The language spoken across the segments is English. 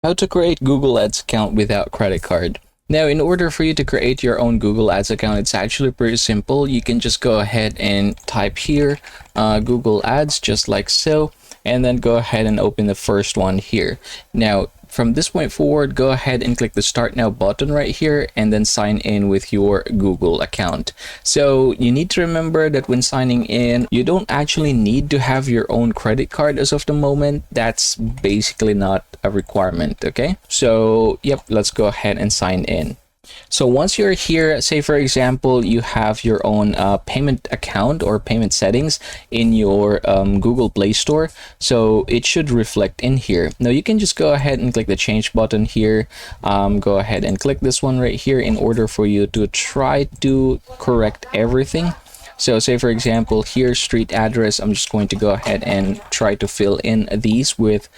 How to create Google Ads account without credit card. Now, in order for you to create your own Google Ads account, it's actually pretty simple. You can just go ahead and type here Google Ads, just like so, and then go ahead and open the first one here. Now, from this point forward, go ahead and click the Start Now button right here and then sign in with your Google account. So you need to remember that when signing in, you don't actually need to have your own credit card as of the moment. That's basically not a requirement, okay? So, yep, let's go ahead and sign in. So once you're here, say for example, you have your own payment account or payment settings in your Google Play Store. So it should reflect in here. Now you can just go ahead and click the change button here. Go ahead and click this one right here in order for you to try to correct everything. So say for example, here street address, I'm just going to go ahead and try to fill in these with,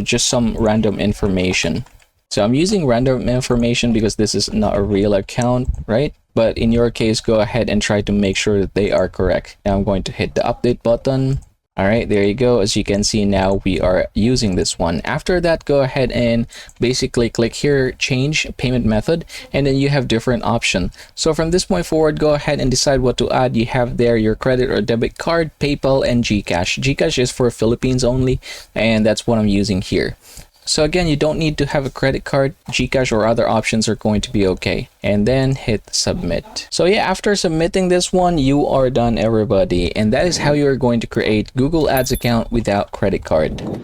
just some random information. So I'm using random information because this is not a real account, right? But in your case, go ahead and try to make sure that they are correct. Now I'm going to hit the update button. All right, there you go. As you can see now, we are using this one. After that, go ahead and basically click here, change payment method, and then you have different option. So from this point forward, go ahead and decide what to add. You have there your credit or debit card, PayPal, and GCash. GCash is for Philippines only, and that's what I'm using here. So again, you don't need to have a credit card. GCash or other options are going to be okay. And then hit submit. So yeah, after submitting this one, you are done, everybody. And that is how you're going to create Google Ads account without credit card.